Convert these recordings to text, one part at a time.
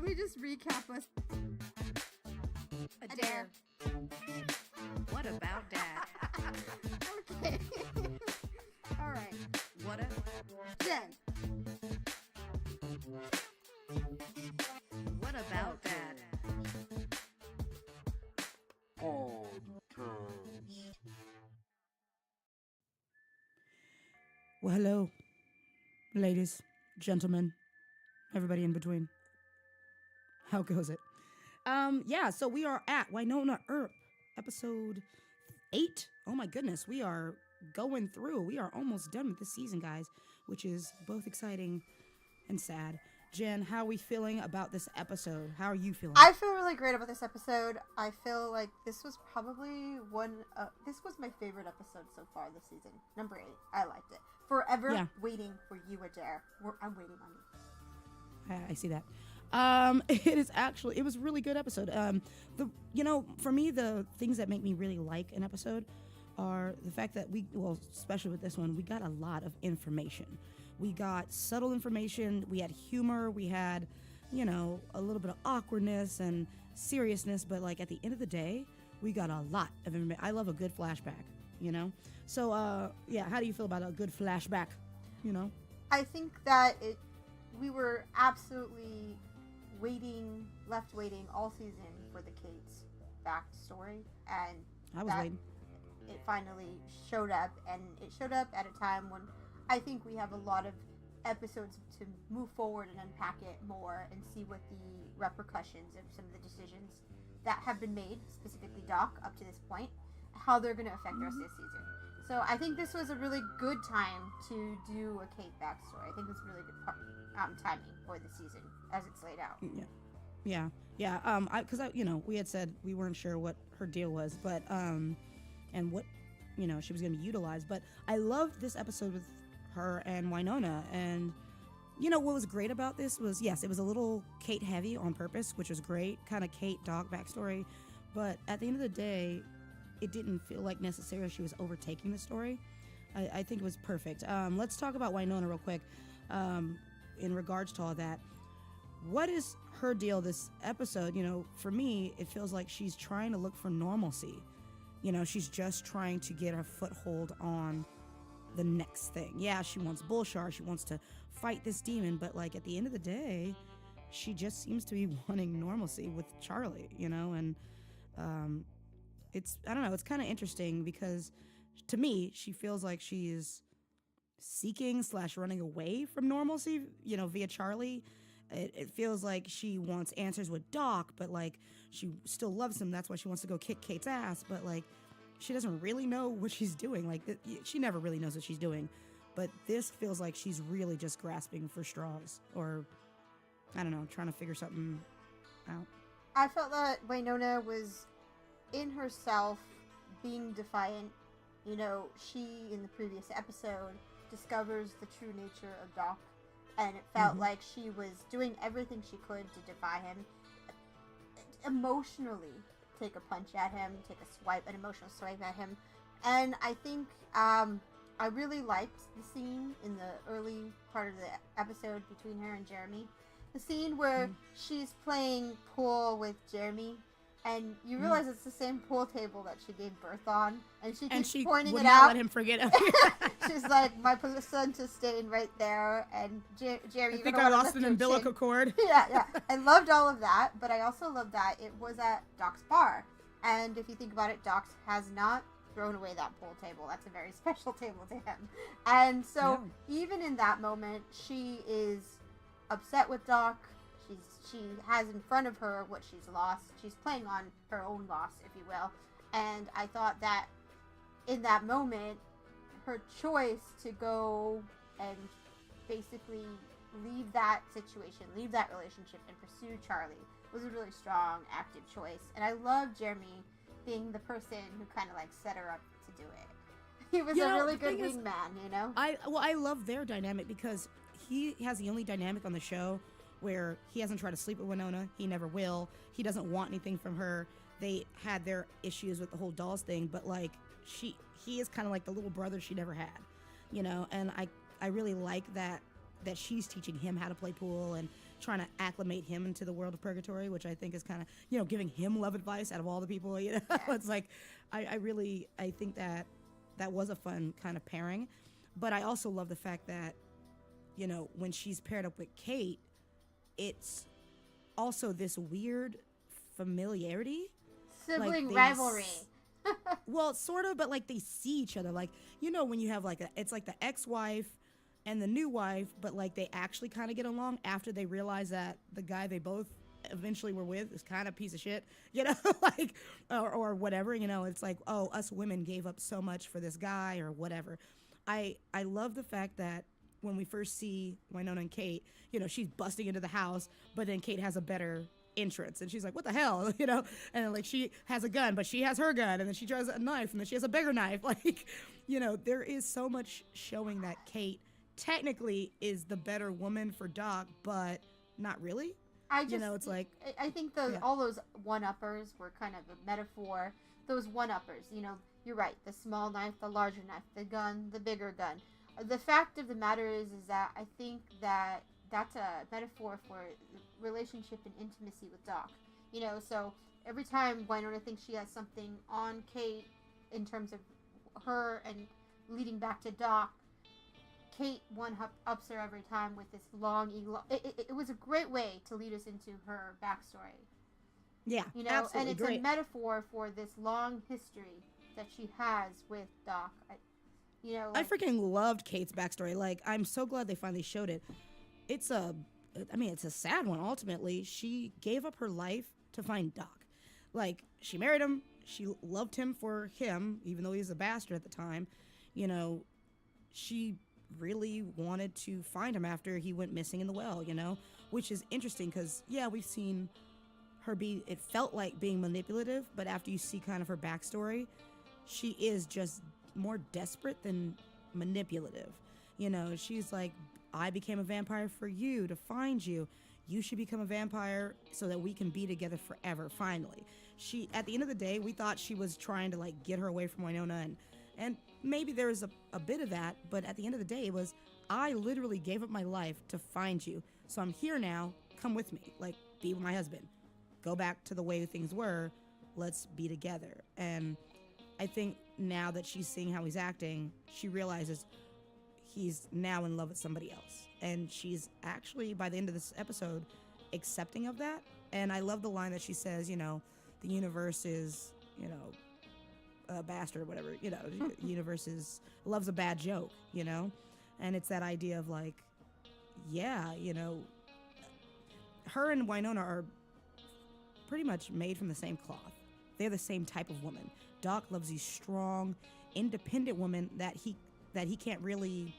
Let me just recap us. Adair. What about Dad? Okay. All right. What a... Jen. What about Dad? Well, hello, ladies, gentlemen, everybody in between. How goes it? Yeah, so we are at Wynonna Earp, episode 8. Oh my goodness, we are going through. We are almost done with this season, guys, which is both exciting and sad. Jen, how are we feeling about this episode? How are you feeling? I feel really great about this episode. I feel like this was probably this was my favorite episode so far this season. Number 8. I liked it. Forever waiting for you, Adair. I'm waiting on you. I see that. It was a really good episode. For me, the things that make me really like an episode are the fact that especially with this one, we got a lot of information. We got subtle information, we had humor, we had, a little bit of awkwardness and seriousness, but like at the end of the day, we got a lot of information. I love a good flashback, So, how do you feel about a good flashback, I think that we were absolutely left waiting all season for the Kate's backstory, and I was waiting. It finally showed up, and it showed up at a time when I think we have a lot of episodes to move forward and unpack it more and see what the repercussions of some of the decisions that have been made, specifically Doc, up to this point, how they're going to affect the rest of the season. So I think this was a really good time to do a Kate backstory. I think it's really good timing for the season as it's laid out. Yeah. Because we had said we weren't sure what her deal was, but and what she was going to be utilized. But I loved this episode with her and Wynonna, and what was great about this was, yes, it was a little Kate heavy on purpose, which was great, kind of Kate Doc backstory, but at the end of the day, it didn't feel like necessarily she was overtaking the story. I think it was perfect. Let's talk about Wynonna real quick. In regards to all that, what is her deal this episode? For me, it feels like she's trying to look for normalcy. She's just trying to get her foothold on the next thing. Yeah, she wants Bullshar, she wants to fight this demon, but like at the end of the day, she just seems to be wanting normalcy with Charlie, and it's, I don't know, it's kind of interesting because to me, she feels like she is seeking / running away from normalcy, via Charlie. It feels like she wants answers with Doc, but like she still loves him. That's why she wants to go kick Kate's ass, but like she doesn't really know what she's doing. Like she never really knows what she's doing, but this feels like she's really just grasping for straws, or I don't know, trying to figure something out. I felt that Wynonna was in herself being defiant. She in the previous episode discovers the true nature of Doc, and it felt like she was doing everything she could to defy him, emotionally take a punch at him, take an emotional swipe at him. And I think I really liked the scene in the early part of the episode between her and Jeremy. The scene where she's playing pool with Jeremy, and you realize it's the same pool table that she gave birth on, and she keeps pointing it out. Let him forget it. She's like, my placenta's staying right there, and Jeremy, I think I lost an umbilical cord. Yeah. I loved all of that, but I also loved that it was at Doc's bar. And if you think about it, Doc has not thrown away that pool table. That's a very special table to him. And so even in that moment, she is upset with Doc. She has in front of her what she's lost. She's playing on her own loss, if you will. And I thought that in that moment, her choice to go and basically leave that situation, leave that relationship, and pursue Charlie was a really strong, active choice. And I love Jeremy being the person who kind of like set her up to do it. He was a really good wingman, I love their dynamic because he has the only dynamic on the show where he hasn't tried to sleep with Wynonna. He never will. He doesn't want anything from her. They had their issues with the whole dolls thing, but like he is kind of like the little brother she never had, and I really like that she's teaching him how to play pool, and trying to acclimate him into the world of purgatory, which I think is kind of, you know, giving him love advice out of all the people, you know. Yeah. It's like, I think that was a fun kind of pairing. But I also love the fact that, you know, when she's paired up with Kate, it's also this weird familiarity. Sibling Like, rivalry. Well, sort of, but like they see each other. Like, you know, when you have like it's like the ex-wife and the new wife, but like they actually kind of get along after they realize that the guy they both eventually were with is kind of a piece of shit, you know, like, or whatever, you know. It's like, oh, us women gave up so much for this guy or whatever. I love the fact that when we first see Wynonna and Kate, you know, she's busting into the house, but then Kate has a better entrance and she's like, what the hell, you know, and like she has a gun but she has her gun, and then she tries a knife and then she has a bigger knife. Like, you know, there is so much showing that Kate technically is the better woman for Doc, but not really. You know, it's like, I think all those one-uppers were kind of a metaphor. Those one-uppers, you know, you're right, the small knife, the larger knife, the gun, the bigger gun. The fact of the matter is that I think that that's a metaphor for relationship and intimacy with Doc. You know, so every time Wynonna thinks she has something on Kate in terms of her and leading back to Doc, Kate one-ups her every time with this long, it was a great way to lead us into her backstory. Yeah, you know, absolutely, and it's great. a metaphor for this long history that she has with Doc. You know, like, I freaking loved Kate's backstory. Like, I'm so glad they finally showed it. It's a sad one. Ultimately, she gave up her life to find Doc. Like, she married him. She loved him for him, even though he was a bastard at the time. You know, she really wanted to find him after he went missing in the well, you know, which is interesting because, yeah, we've seen her it felt like being manipulative, but after you see kind of her backstory, she is just more desperate than manipulative. You know, she's like, I became a vampire for you, to find you. You should become a vampire so that we can be together forever, finally. She, at the end of the day, we thought she was trying to, like, get her away from Wynonna, and maybe there was a bit of that, but at the end of the day, it was, I literally gave up my life to find you, so I'm here now, come with me, like, be with my husband. Go back to the way things were, let's be together. And I think now that she's seeing how he's acting, she realizes he's now in love with somebody else. And she's actually, by the end of this episode, accepting of that. And I love the line that she says, you know, the universe is, you know, a bastard or whatever, you know, universe loves a bad joke, you know? And it's that idea of like, yeah, you know, her and Wynonna are pretty much made from the same cloth. They're the same type of woman. Doc loves these strong, independent women that he can't really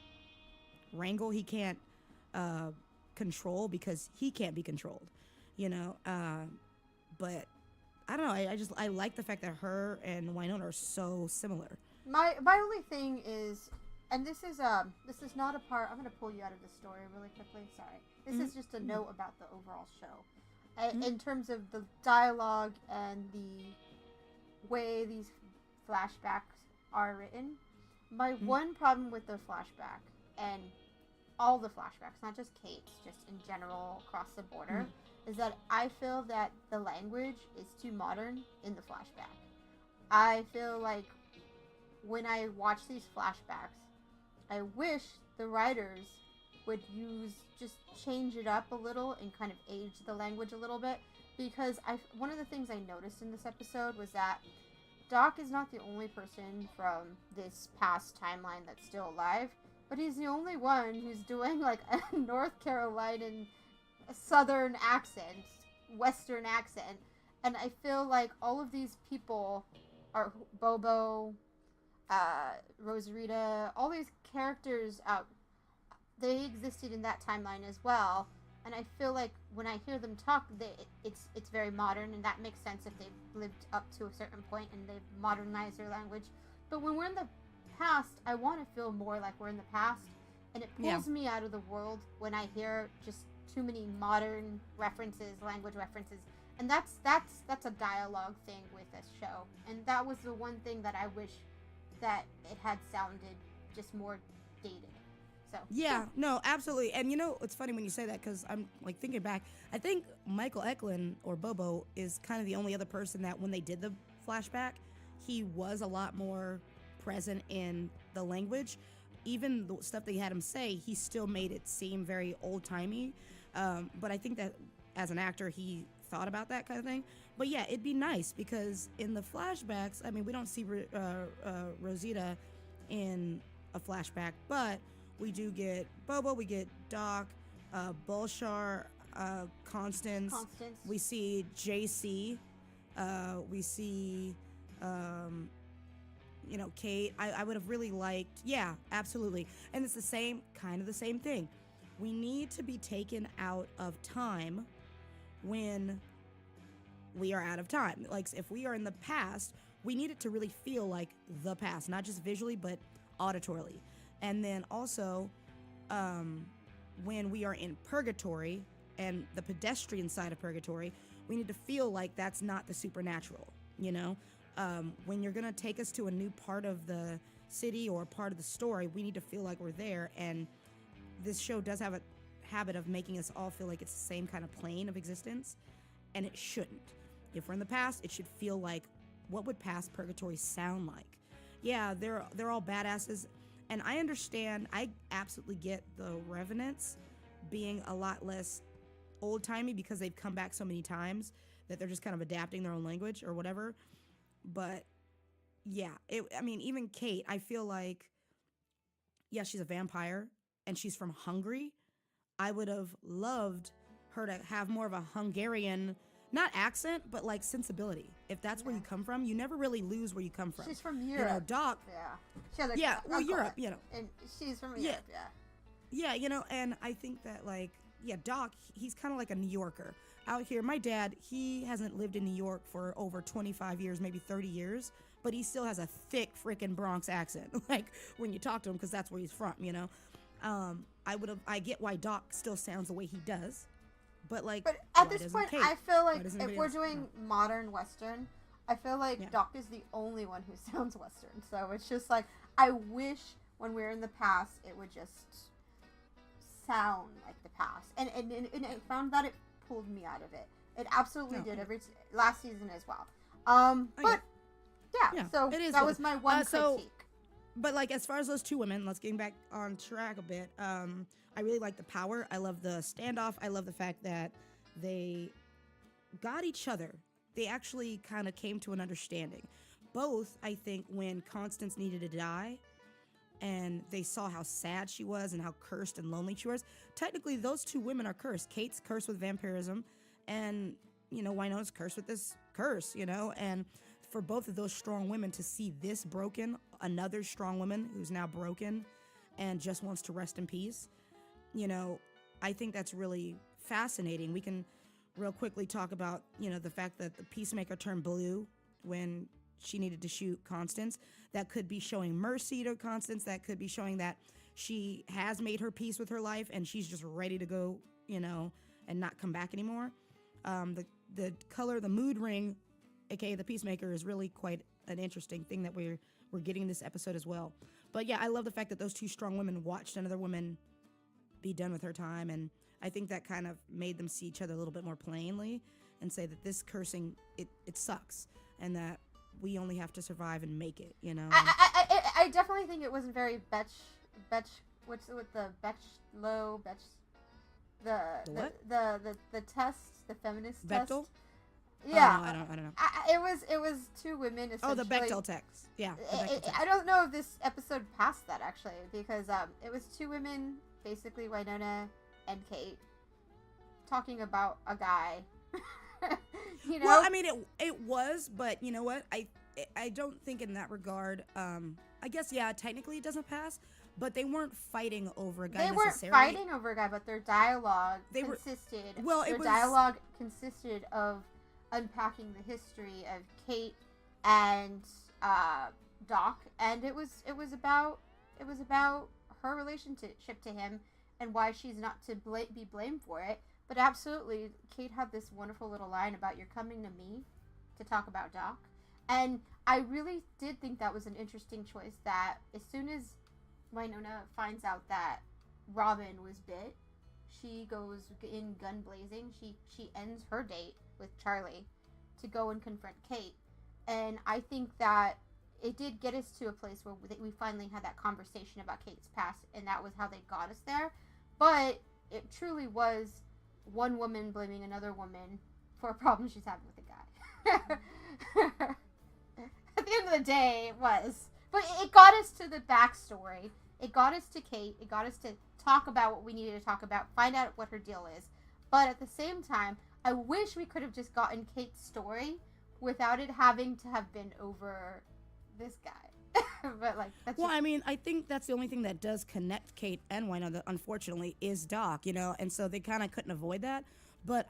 wrangle. He can't control because he can't be controlled, you know. But I don't know. I like the fact that her and Wynonna are so similar. My only thing is, and this is not a part. I'm gonna pull you out of the story really quickly. Sorry. This is just a note about the overall show. In terms of the dialogue and the way these flashbacks are written, my one problem with the flashback, and all the flashbacks, not just Kate's, just in general across the border, is that I feel that the language is too modern in the flashback. I feel like when I watch these flashbacks, I wish the writers would just change it up a little and kind of age the language a little bit, because one of the things I noticed in this episode was that Doc is not the only person from this past timeline that's still alive, but he's the only one who's doing like a North Carolinian southern accent, western accent, and I feel like all of these people are Bobo, Rosarita, all these characters they existed in that timeline as well, and I feel like when I hear them talk, it's very modern, and that makes sense if they've lived up to a certain point and they've modernized their language. But when we're in the past, I want to feel more like we're in the past, and it pulls me out of the world when I hear just too many modern references, language references, and that's a dialogue thing with this show, and that was the one thing that I wish that it had sounded just more dated. So Yeah, no, absolutely. And you know, it's funny when you say that because I'm like thinking back. I think Michael Eklund or Bobo is kind of the only other person that when they did the flashback, he was a lot more present in the language. Even the stuff they had him say, he still made it seem very old timey. But I think that as an actor, he thought about that kind of thing. But yeah, it'd be nice because in the flashbacks, I mean, we don't see Rosita in a flashback, but we do get Bobo, we get Doc, Bulshar, Constance. Constance. We see JC. We see, Kate. I would have really liked, yeah, absolutely. And it's the same, kind of the same thing. We need to be taken out of time when we are out of time. Like, if we are in the past, we need it to really feel like the past, not just visually, but auditorily. And then also, when we are in purgatory and the pedestrian side of purgatory, we need to feel like that's not the supernatural, you know? When you're going to take us to a new part of the city or part of the story, we need to feel like we're there. And this show does have a habit of making us all feel like it's the same kind of plane of existence, and it shouldn't. If we're in the past, it should feel like, what would past purgatory sound like? Yeah, they're all badasses. And I understand, I absolutely get the Revenants being a lot less old-timey because they've come back so many times that they're just kind of adapting their own language or whatever. But, yeah, even Kate, I feel like, yeah, she's a vampire, and she's from Hungary. I would have loved her to have more of a Hungarian, not accent, but like sensibility. If that's where you come from, you never really lose where you come from. She's from Europe. You know, Doc. Yeah. Europe, you know. And she's from Europe, Yeah, you know, and I think that, like, yeah, Doc, he's kind of like a New Yorker. Out here, my dad, he hasn't lived in New York for over 25 years, maybe 30 years, but he still has a thick freaking Bronx accent, like, when you talk to him, because that's where he's from, you know? I get why Doc still sounds the way he does, but, like, but at why this doesn't point, Kate? I feel like Why doesn't if anybody we're else? doing modern Western, I feel like Yeah. Doc is the only one who sounds Western. So it's just like, I wish when we're in the past, it would just sound like the past. And I found that it pulled me out of it. It absolutely did last season as well. But yeah, so it is that what was it- my one so- critique. But, like, as far as those two women, let's get back on track a bit. I really like the power. I love the standoff. I love the fact that they got each other. They actually kind of came to an understanding. Both, I think, when Constance needed to die and they saw how sad she was and how cursed and lonely she was. Technically, those two women are cursed. Kate's cursed with vampirism, and, you know, Wynonna's cursed with this curse, you know? And for both of those strong women to see this broken, another strong woman who's now broken and just wants to rest in peace, you know, I think that's really fascinating. We can real quickly talk about, you know, the fact that the Peacemaker turned blue when she needed to shoot Constance. That could be showing mercy to Constance. That could be showing that she has made her peace with her life and she's just ready to go, you know, and not come back anymore. The color, the mood ring, aka the Peacemaker, is really quite an interesting thing that we're getting in this episode as well. But yeah, I love the fact that those two strong women watched another woman be done with her time, and I think that kind of made them see each other a little bit more plainly and say that this cursing, it sucks, and that we only have to survive and make it, you know? I definitely think it wasn't very what's with the the test, the feminist Bechtel? test. Yeah, I don't know. It was two women essentially. Oh, the Bechtel text. Yeah. The Bechdel text. I don't know if this episode passed that actually, because it was two women, basically Wynonna and Kate, talking about a guy. You know? Well, I mean, it was, but you know what? I don't think in that regard. I guess technically it doesn't pass, but they weren't fighting over a guy. They weren't fighting over a guy, but their dialogue consisted of unpacking the history of Kate and Doc, and it was about her relationship to him and why she's not to be blamed for it. But absolutely, Kate had this wonderful little line about, "You're coming to me to talk about Doc," and I really did think that was an interesting choice. That as soon as Wynonna finds out that Robin was bit, she goes in gun blazing. She ends her date with Charlie to go and confront Kate. And I think that it did get us to a place where we finally had that conversation about Kate's past, and that was how they got us there. But it truly was one woman blaming another woman for a problem she's having with a guy. At the end of the day, it was. But it got us to the backstory. It got us to Kate. It got us to talk about what we needed to talk about, find out what her deal is. But at the same time, I wish we could have just gotten Kate's story without it having to have been over this guy. But like, that's well, I mean, I think that's the only thing that does connect Kate and Wynonna, unfortunately, is Doc, you know, and so they kind of couldn't avoid that. But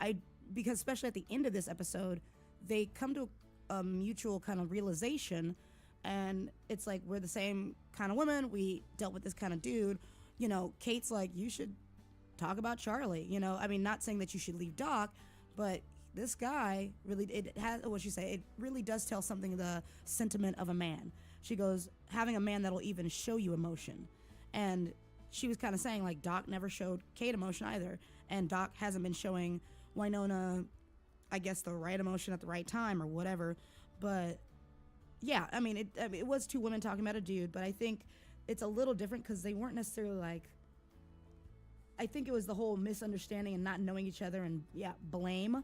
because especially at the end of this episode, they come to a mutual kind of realization, and it's like, we're the same kind of women. We dealt with this kind of dude. You know, Kate's like, you should talk about Charlie. You know, I mean, not saying that you should leave Doc, but this guy really, it has, what she say, it really does tell something of the sentiment of a man. She goes, having a man that'll even show you emotion. And she was kind of saying, like, Doc never showed Kate emotion either. And Doc hasn't been showing Wynonna, I guess, the right emotion at the right time or whatever. But yeah, I mean, it was two women talking about a dude, but I think it's a little different because they weren't necessarily like, I think it was the whole misunderstanding and not knowing each other and, yeah, blame.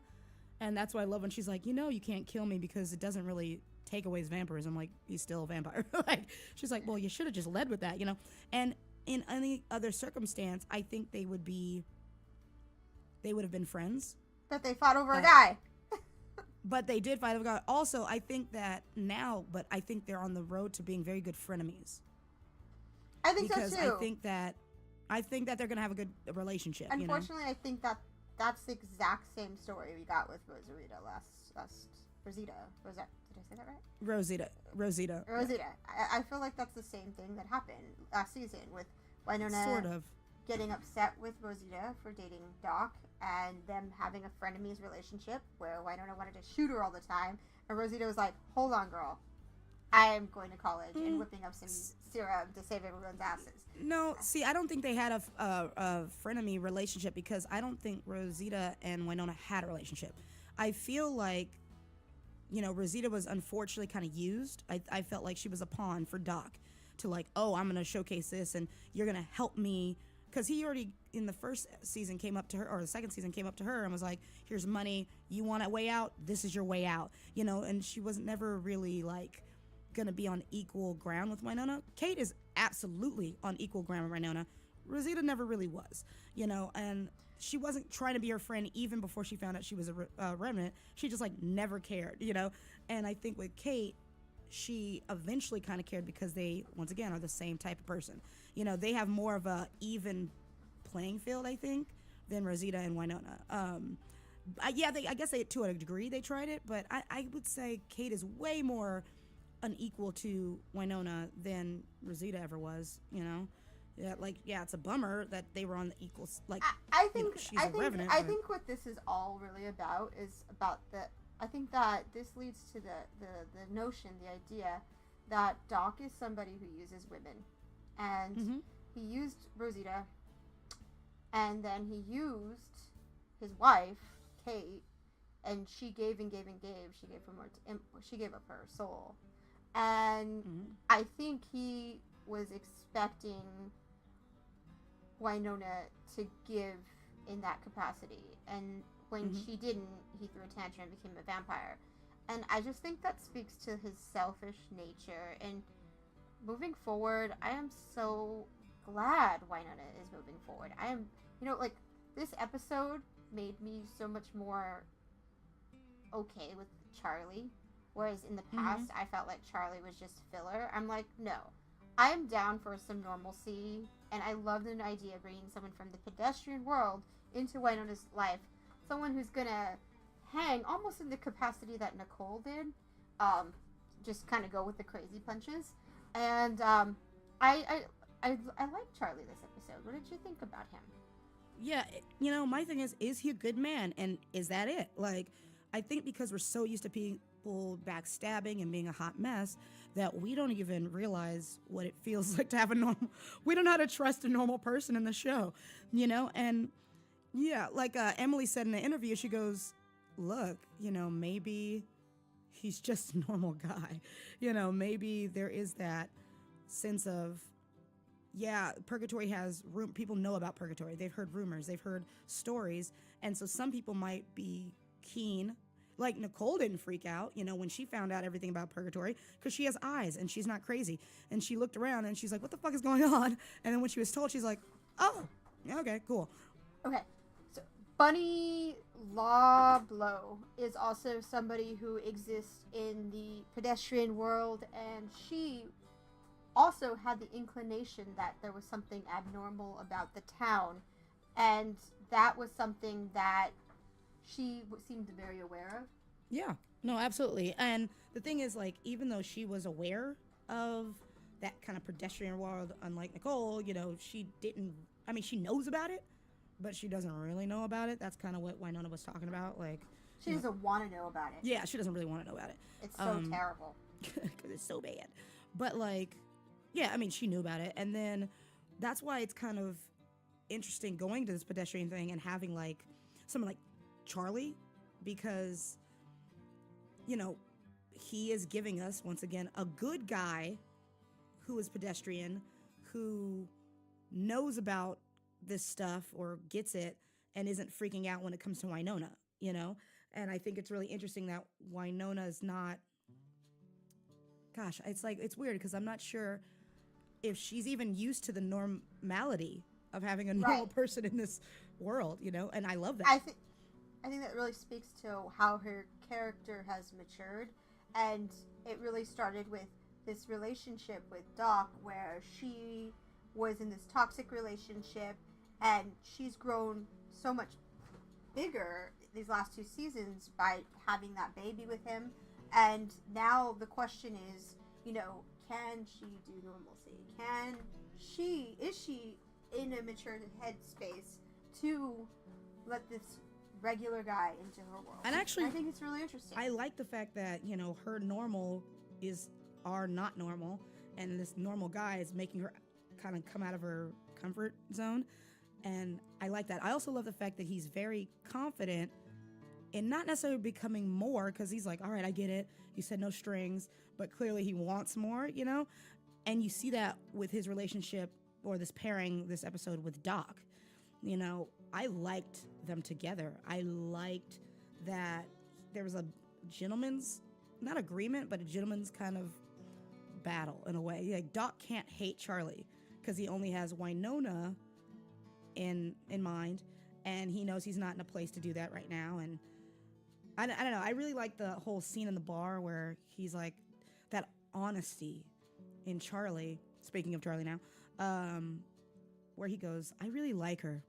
And that's why I love when she's like, you know, you can't kill me because it doesn't really take away his vampirism. Like, he's still a vampire. Like, she's like, well, you should have just led with that, you know? And in any other circumstance, I think they would have been friends. But they fought over a guy. But they did fight over a guy. Also, I think that now, but I think they're on the road to being very good frenemies. I think because so too. I think that they're gonna have a good relationship. Unfortunately, I think that that's the exact same story we got with Rosita Rosita. Did I say that right? Rosita. I feel like that's the same thing that happened last season with Wynonna sort of getting upset with Rosita for dating Doc and them having a frenemies relationship where Wynonna wanted to shoot her all the time, and Rosita was like, hold on, girl. I am going to college and whipping up some serum to save everyone's asses. No, see, I don't think they had a frenemy relationship because I don't think Rosita and Wynonna had a relationship. I feel like, you know, Rosita was unfortunately kind of used. I felt like she was a pawn for Doc to like, oh, I'm going to showcase this and you're going to help me. Because he already, in the first season, came up to her, or the second season came up to her and was like, here's money. You want a way out? This is your way out. You know, and she was never really like gonna be on equal ground with Wynonna. Kate is absolutely on equal ground with Wynonna. Rosita never really was, you know, and she wasn't trying to be her friend even before she found out she was a remnant. She just like never cared, you know. And I think with Kate, she eventually kind of cared because they, once again, are the same type of person. You know, they have more of a even playing field, I think, than Rosita and Wynonna. I guess to a degree they tried it, but I would say Kate is way more unequal to Wynonna than Rosita ever was, you know. Yeah, it's a bummer that they were on the equals. Like, I think, you know, she's a revenant. I think what this is all really about is about the. I think that this leads to the notion, the idea that Doc is somebody who uses women, and he used Rosita, and then he used his wife Kate, and she gave and gave and gave. She gave her more. She gave up her soul. And I think he was expecting Wynonna to give in that capacity. And when she didn't, he threw a tantrum and became a vampire. And I just think that speaks to his selfish nature. And moving forward, I am so glad Wynonna is moving forward. I am, you know, like, this episode made me so much more okay with Charlie. Whereas in the past, I felt like Charlie was just filler. I'm like, no. I am down for some normalcy, and I love the idea of bringing someone from the pedestrian world into Wynonna's life. Someone who's gonna hang almost in the capacity that Nicole did. Just kind of go with the crazy punches. And I like Charlie this episode. What did you think about him? Yeah, you know, my thing is he a good man? And is that it? Like, I think because we're so used to people backstabbing and being a hot mess that we don't even realize what it feels like to have a normal. We don't know how to trust a normal person in the show, And yeah, like Emily said in the interview, she goes, "Look, maybe he's just a normal guy. Maybe there is that sense of." Yeah, purgatory has room. People know about purgatory. They've heard rumors. They've heard stories. And so some people might be keen. Like Nicole didn't freak out, when she found out everything about purgatory because she has eyes and she's not crazy. And she looked around and she's like, what the fuck is going on? And then when she was told, she's like, oh, yeah, okay, cool. Okay, so Bunny Lawblow is also somebody who exists in the pedestrian world, and she also had the inclination that there was something abnormal about the town, and that was something that she seemed very aware of. Yeah, no, absolutely. And the thing is, like, even though she was aware of that kind of pedestrian world, unlike Nicole, she didn't, she knows about it, but she doesn't really know about it. That's kind of what Wynonna was talking about. Like, she doesn't want to know about it. Yeah, she doesn't really want to know about it. It's so terrible. Because it's so bad. But, like, yeah, she knew about it. And then that's why it's kind of interesting going to this pedestrian thing and having, like, someone like Charlie, because, he is giving us, once again, a good guy who is pedestrian, who knows about this stuff or gets it and isn't freaking out when it comes to Wynonna, And I think it's really interesting that Wynonna is not, gosh, it's weird because I'm not sure if she's even used to the normality of having a normal person in this world, and I love that. I think that really speaks to how her character has matured, and it really started with this relationship with Doc where she was in this toxic relationship, and she's grown so much bigger these last 2 seasons by having that baby with him, and now the question is, can she do normalcy? Is she in a mature headspace to let this regular guy into her world? And actually, I think it's really interesting. I like the fact that, her normal is our not normal, and this normal guy is making her kind of come out of her comfort zone. And I like that. I also love the fact that he's very confident in not necessarily becoming more, because he's like, all right, I get it. You said no strings, but clearly he wants more, And you see that with his relationship or this pairing, this episode with Doc. I liked them together. I liked that there was a gentleman's, not agreement, but a gentleman's kind of battle in a way. Like, Doc can't hate Charlie because he only has Wynonna in mind, and he knows he's not in a place to do that right now. And I don't know. I really like the whole scene in the bar where he's like, that honesty in Charlie, speaking of Charlie now, where he goes, I really like her.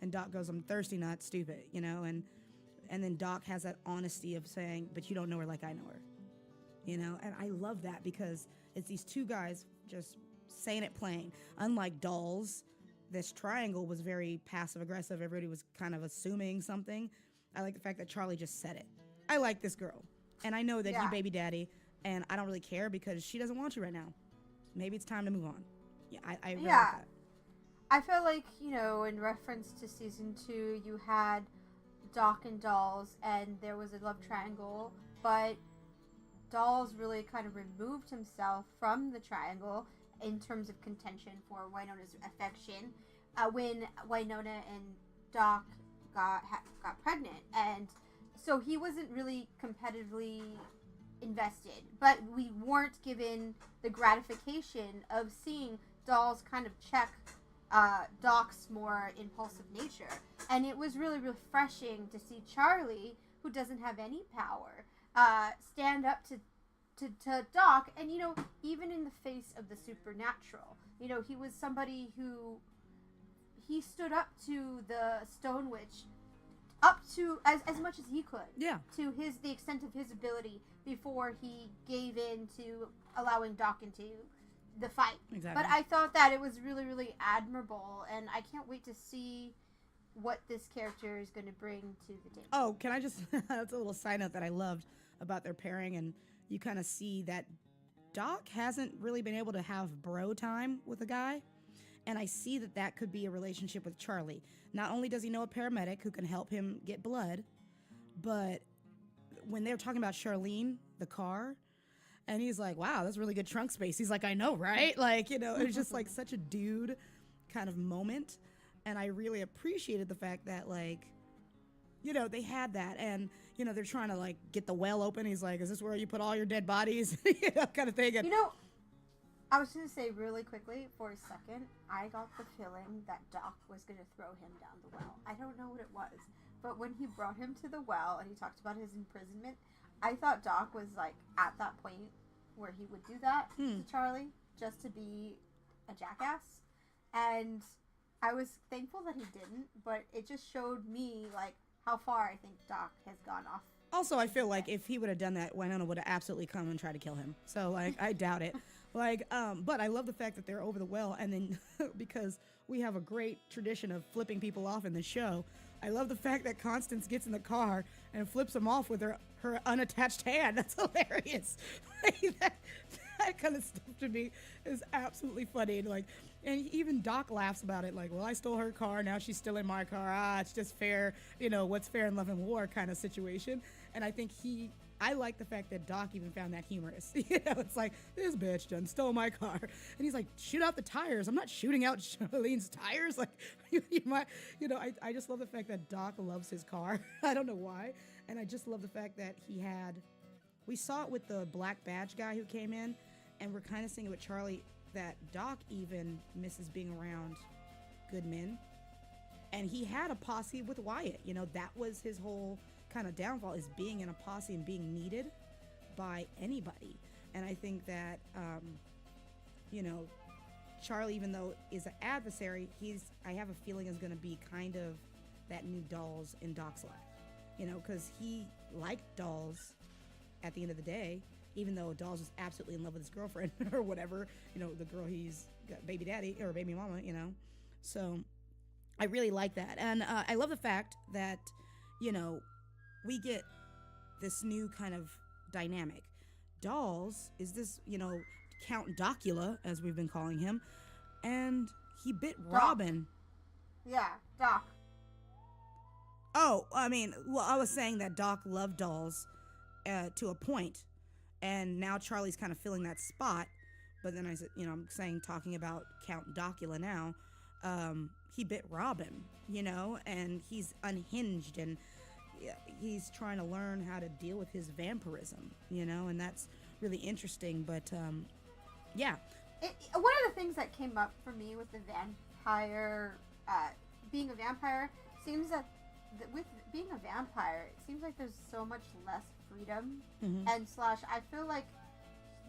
And Doc goes, I'm thirsty, not stupid, and then Doc has that honesty of saying, but you don't know her like I know her, and I love that because it's these two guys just saying it plain. Unlike Dolls, this triangle was very passive aggressive. Everybody was kind of assuming something. I like the fact that Charlie just said it. I like this girl, and I know that you baby daddy, and I don't really care because she doesn't want you right now. Maybe it's time to move on. Yeah, I really like that. I feel like, in reference to season 2, you had Doc and Dolls, and there was a love triangle, but Dolls really kind of removed himself from the triangle in terms of contention for Wynonna's affection when Wynonna and Doc got pregnant, and so he wasn't really competitively invested, but we weren't given the gratification of seeing Dolls kind of check Doc's more impulsive nature, and it was really refreshing to see Charlie, who doesn't have any power, stand up to Doc, and even in the face of the supernatural, he was somebody who he stood up to the Stone Witch, up to as much as he could, to the extent of his ability before he gave in to allowing Doc into the fight. Exactly. But I thought that it was really, really admirable, and I can't wait to see what this character is going to bring to the table. Oh, can I just, that's a little side note that I loved about their pairing, and you kind of see that Doc hasn't really been able to have bro time with a guy, and I see that that could be a relationship with Charlie. Not only does he know a paramedic who can help him get blood, but when they're talking about Charlene, the car, and he's like, wow, that's really good trunk space. He's like, I know, right? Like, you know, it was just like such a dude kind of moment. And I really appreciated the fact that, like, you know, they had that. And, you know, they're trying to, like, get the well open. He's like, is this where you put all your dead bodies? You know, kind of thing. And, You know, I was going to say really quickly for a second, I got the feeling that Doc was going to throw him down the well. I don't know what it was. But when he brought him to the well and he talked about his imprisonment, I thought Doc was, like, at that point where he would do that to Charlie just to be a jackass. And I was thankful that he didn't, but it just showed me, like, how far I think Doc has gone off. also, I feel like if he would have done that, Wynonna would have absolutely come and tried to kill him. So, like, I doubt it. Like, but I love the fact that they're over the well, and then because we have a great tradition of flipping people off in the show, I love the fact that Constance gets in the car and flips him off with her unattached hand. That's hilarious. that kind of stuff to me is absolutely funny. And like, and even Doc laughs about it. Like, well, I stole her car. Now she's still in my car. Ah, it's just fair. You know, what's fair in love and war kind of situation. And I think I like the fact that Doc even found that humorous. You know, it's like, this bitch done stole my car. And he's like, shoot out the tires. I'm not shooting out Charlene's tires. Like, you might, you know, I just love the fact that Doc loves his car. I don't know why. And I just love the fact that we saw it with the black badge guy who came in, and we're kind of seeing it with Charlie, that Doc even misses being around good men. And he had a posse with Wyatt. You know, that was his whole kind of downfall, is being in a posse and being needed by anybody. And I think that, you know, Charlie, even though is an adversary, I have a feeling is going to be kind of that new Dolls in Doc's life. You know, because he liked Dolls at the end of the day, even though Dolls was absolutely in love with his girlfriend or whatever, you know, the girl he's got baby daddy or baby mama, you know. So I really like that. And I love the fact that, you know, we get this new kind of dynamic. Dolls is this, you know, Count Docula, as we've been calling him, and he bit Robin. Yeah, Doc. Oh, I mean, well, I was saying that Doc loved Dolls to a point, and now Charlie's kind of filling that spot. But then I said, you know, I'm saying, talking about Count Docula now, he bit Robin, you know, and he's unhinged, and he's trying to learn how to deal with his vampirism, you know, and that's really interesting. But yeah, one of the things that came up for me with the vampire, being a vampire, seems that with being a vampire, it seems like there's so much less freedom. And slash, I feel like,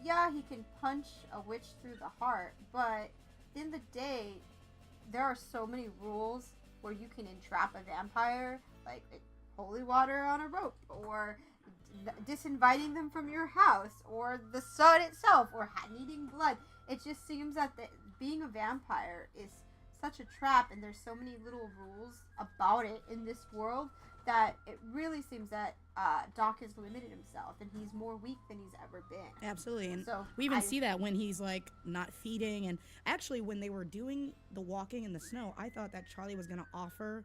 yeah, he can punch a witch through the heart, but in the day, there are so many rules where you can entrap a vampire, like holy water on a rope, or disinviting them from your house, or the sun itself, or needing blood. It just seems that being a vampire is such a trap, and there's so many little rules about it in this world that it really seems that Doc has limited himself, and he's more weak than he's ever been. Absolutely. And so we even see that when he's like not feeding, and actually when they were doing the walking in the snow, I thought that Charlie was going to offer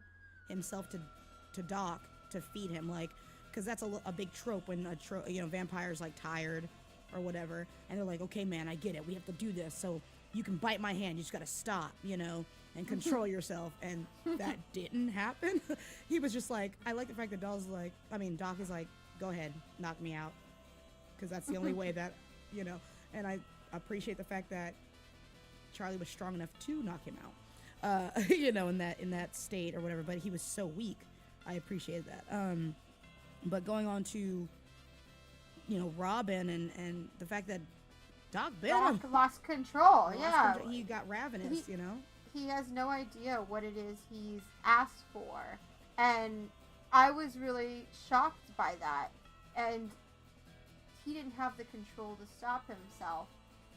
himself to Doc to feed him, like, because that's a big trope when you know, vampire's like tired or whatever, and they're like, okay man, I get it, we have to do this, so you can bite my hand, you just gotta stop, you know, and control yourself. And that didn't happen. He was just like, I like the fact that Doc is like, go ahead, knock me out, because that's the only way that, you know. And I appreciate the fact that Charlie was strong enough to knock him out, you know, in that state or whatever, but he was so weak. I appreciated that. But going on to, you know, Robin and the fact that Doc bit him. Lost control. He got ravenous, you know. He has no idea what it is he's asked for, and I was really shocked by that. And he didn't have the control to stop himself.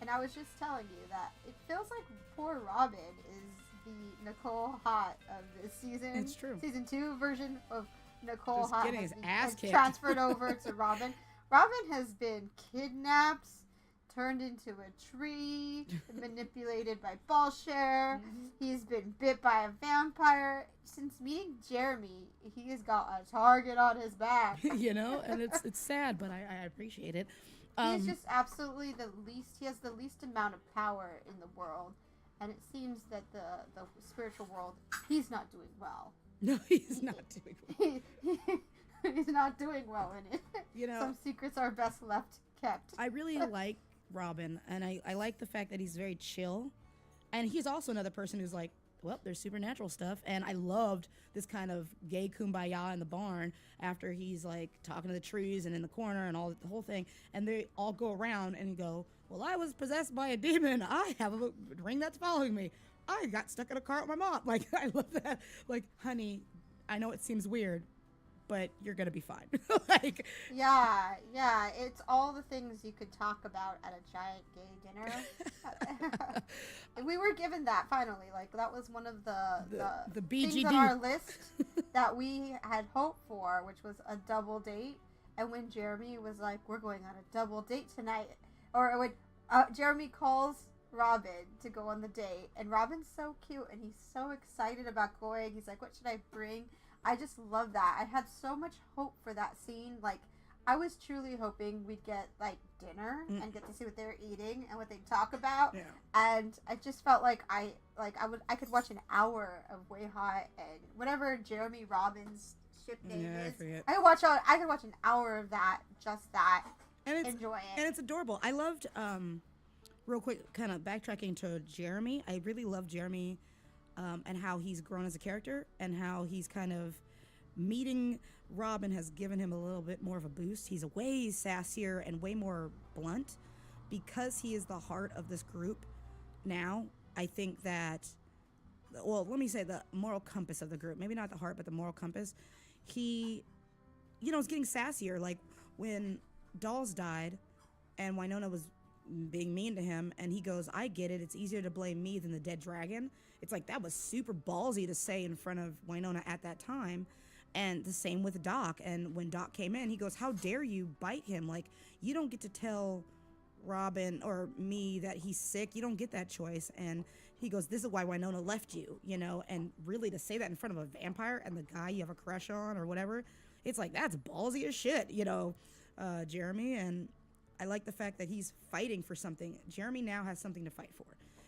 And I was just telling you that it feels like poor Robin is the Nicole Hot of this season. It's true. Season 2 version of Nicole Just Hot getting his ass kicked. transferred over to Robin. Robin has been kidnapped, turned into a tree, manipulated by Bullshare. He's been bit by a vampire. Since meeting Jeremy, he has got a target on his back. You know, and it's sad, but I appreciate it. He's just absolutely the least. He has the least amount of power in the world, and it seems that the spiritual world, he's not doing well. No, he's not doing well. He's not doing well in it. You know, some secrets are best left kept. I really like Robin, and I like the fact that he's very chill, and he's also another person who's like, well, there's supernatural stuff, and I loved this kind of gay kumbaya in the barn after he's like talking to the trees and in the corner and all the whole thing, and they all go around and go, well, I was possessed by a demon. I have a ring that's following me. I got stuck in a car with my mom. Like, I love that. Like, honey, I know it seems weird, but you're gonna be fine. Like, yeah, it's all the things you could talk about at a giant gay dinner. We were given that finally. Like, that was one of the BGD things on our list that we had hoped for, which was a double date. And when Jeremy was like, "We're going on a double date tonight," or when Jeremy calls Robin to go on the date, and Robin's so cute and he's so excited about going. He's like, "What should I bring?" I just love that. I had so much hope for that scene. Like, I was truly hoping we'd get like dinner and get to see what they were eating and what they talk about. Yeah. And I just felt like I could watch an hour of Way Hot and whatever Jeremy Robbins' ship name is. I could watch an hour of that, just that, and enjoy it. And it's adorable. I loved real quick, kind of backtracking to Jeremy. I really love Jeremy. And how he's grown as a character, and how he's kind of meeting Robin has given him a little bit more of a boost. He's way sassier and way more blunt because he is the heart of this group now. I think that, well, let me say the moral compass of the group, maybe not the heart, but the moral compass. He, is getting sassier. Like when Dolls died and Wynonna was being mean to him, and he goes, I get it. It's easier to blame me than the dead dragon. It's like, that was super ballsy to say in front of Wynonna at that time. And the same with Doc. And when Doc came in, he goes, how dare you bite him? Like, you don't get to tell Robin or me that he's sick. You don't get that choice. And he goes, this is why Wynonna left you, and really to say that in front of a vampire and the guy you have a crush on or whatever, it's like, that's ballsy as shit, Jeremy. And I like the fact that he's fighting for something. Jeremy now has something to fight for.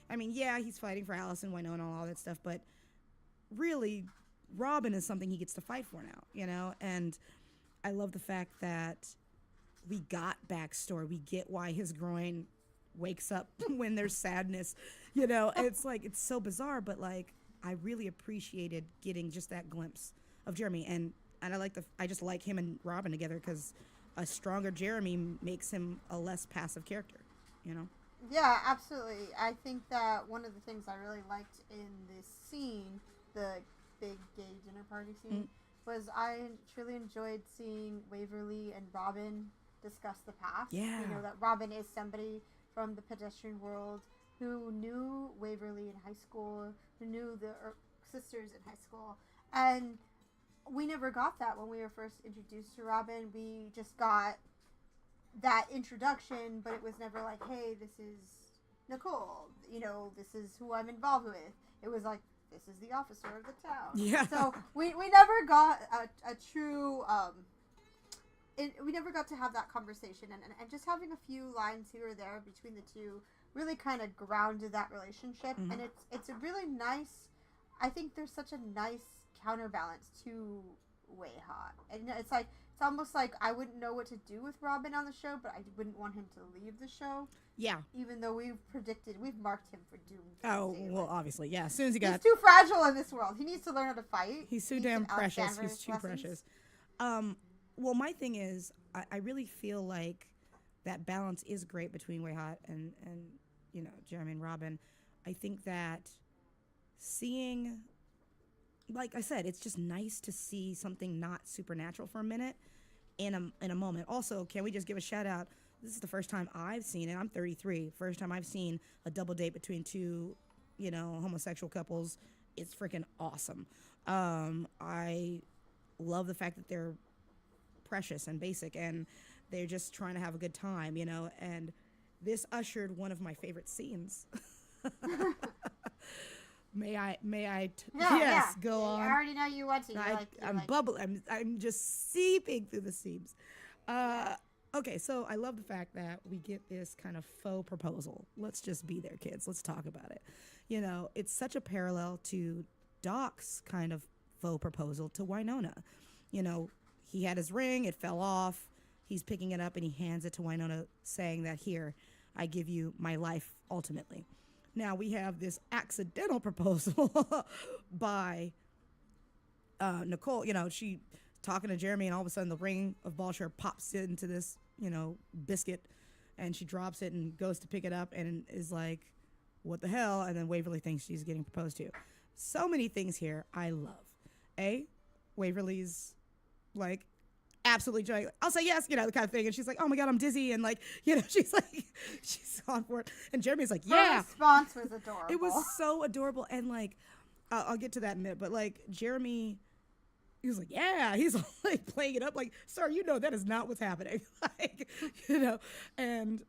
I mean, yeah, he's fighting for Alice and Wynonna and all that stuff, but really, Robin is something he gets to fight for now, And I love the fact that we got backstory. We get why his groin wakes up when there's sadness, It's like, it's so bizarre, but like, I really appreciated getting just that glimpse of Jeremy, and I just like him and Robin together because a stronger Jeremy makes him a less passive character, Yeah, absolutely. I think that one of the things I really liked in this scene, the big gay dinner party scene, was I truly enjoyed seeing Waverly and Robin discuss the past. Yeah. That Robin is somebody from the pedestrian world who knew Waverly in high school, who knew the Earp sisters in high school, and we never got that when we were first introduced to Robin. We just got that introduction, but it was never like, hey, this is Nicole, this is who I'm involved with. It was like, this is the officer of the town. Yeah. So we never got a true, we never got to have that conversation, and just having a few lines here or there between the two really kind of grounded that relationship, and it's a really nice, I think there's such a nice counterbalance to Way Hot, and it's like, it's almost like I wouldn't know what to do with Robin on the show, but I wouldn't want him to leave the show. Yeah. Even though we've marked him for doom. Oh, well, obviously, yeah. As soon as he got... He's too fragile in this world. He needs to learn how to fight. He's so damn precious. He's too precious. Well, my thing is, I really feel like that balance is great between Way Hot and Jeremy and Robin. I think that seeing... Like I said, it's just nice to see something not supernatural for a minute in a moment. Also, can we just give a shout out? This is the first time I've seen it. I'm 33. First time I've seen a double date between two, homosexual couples is freaking awesome. I love the fact that they're precious and basic and they're just trying to have a good time, you know, and this ushered one of my favorite scenes. Yes, go on. I already know you want to. I'm bubbling. I'm just seeping through the seams. Okay, so I love the fact that we get this kind of faux proposal. Let's just be there, kids. Let's talk about it. You know, it's such a parallel to Doc's kind of faux proposal to Wynonna. You know, he had his ring, it fell off. He's picking it up and he hands it to Wynonna, saying that, here, I give you my life ultimately. Now we have this accidental proposal by Nicole. You know, she talking to Jeremy, and all of a sudden the ring of Balshar pops into this, you know, biscuit, and she drops it and goes to pick it up and is like, what the hell? And then Waverly thinks she's getting proposed to. So many things here I love. Waverly's like, absolutely joy. I'll say yes, you know, the kind of thing. And she's like, oh my God, I'm dizzy. And like, you know, she's like, she's on for it. And Jeremy's like, yeah. Her response was adorable. It was so adorable. And like, I'll get to that in a minute, but like Jeremy, he was like, yeah, he's like playing it up like, sir, you know, that is not what's happening. Like, you know, and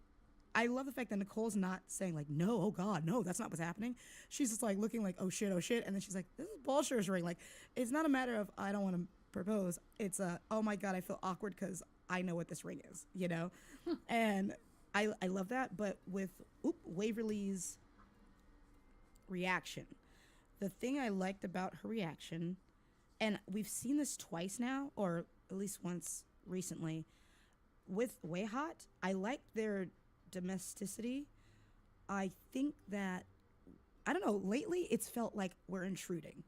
I love the fact that Nicole's not saying like, no, oh God, no, that's not what's happening. She's just like looking like, oh shit. And then she's like, this is Balshar's ring. Like, it's not a matter of, I don't want to propose. It's oh my God, I feel awkward because I know what this ring is, you know? And I love that. But with Waverly's reaction, the thing I liked about her reaction, and we've seen this twice now, or at least once recently, with Way Hot, I like their domesticity. I think that, I don't know, lately it's felt like we're intruding.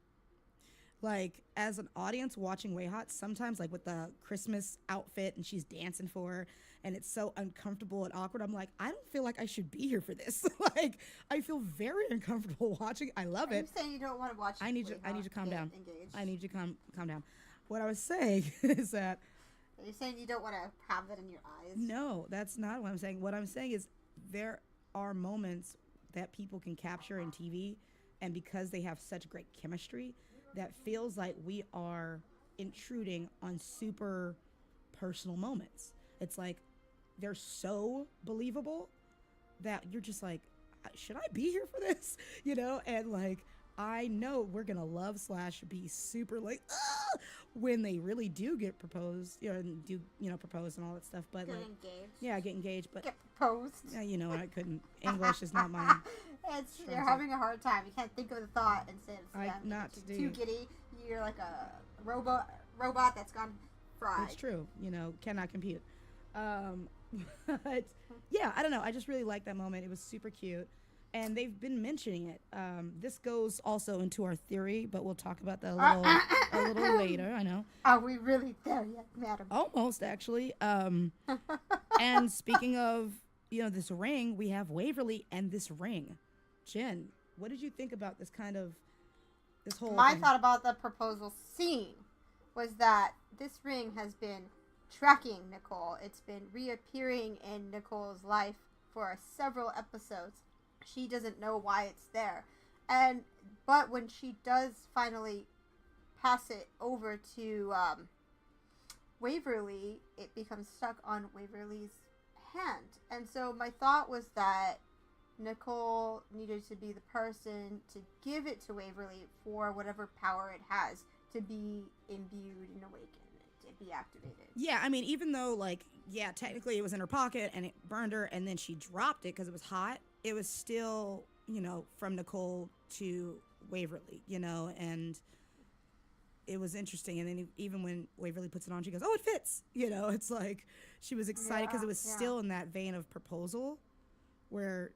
Like, as an audience watching Way Hot, sometimes, like, with the Christmas outfit and she's dancing for her, and it's so uncomfortable and awkward, I'm like, I don't feel like I should be here for this. Like, I feel very uncomfortable watching. I love it. Are you saying you don't want to watch I need you to calm down. Engaged? I need you to calm down. What I was saying is that... Are you saying you don't want to have that in your eyes? No, that's not what I'm saying. What I'm saying is there are moments that people can capture in TV, and because they have such great chemistry, that feels like we are intruding on super personal moments. It's like they're so believable that you're just like, should I be here for this? You know, and like, I know we're gonna love / be super like when they really do get proposed, you know, and do, you know, propose and all that stuff. But get like, engaged. Yeah, get engaged. But get proposed. Yeah, you know, I couldn't. English is not mine. You're having a hard time. You can't think of the thought and say it's not too giddy. You're like a robot that's gone fried. It's true. You know, cannot compute. But yeah, I don't know. I just really like that moment. It was super cute. And they've been mentioning it. This goes also into our theory, but we'll talk about that a little later. I know. Are we really there yet, madam? Almost, actually. And speaking of, you know, this ring, we have Waverly and this ring. Jen, what did you think about this whole My thing? thought about the proposal scene was that this ring has been tracking Nicole. It's been reappearing in Nicole's life for several episodes. She doesn't know why it's there. But when she does finally pass it over to Waverly, it becomes stuck on Waverly's hand. And so my thought was that Nicole needed to be the person to give it to Waverly for whatever power it has to be imbued and awakened, to be activated. Yeah, I mean, even though, like, yeah, technically it was in her pocket and it burned her and then she dropped it because it was hot, it was still, you know, from Nicole to Waverly, you know, and it was interesting. And then even when Waverly puts it on, she goes, oh, it fits. You know, it's like she was excited because it was still in that vein of proposal where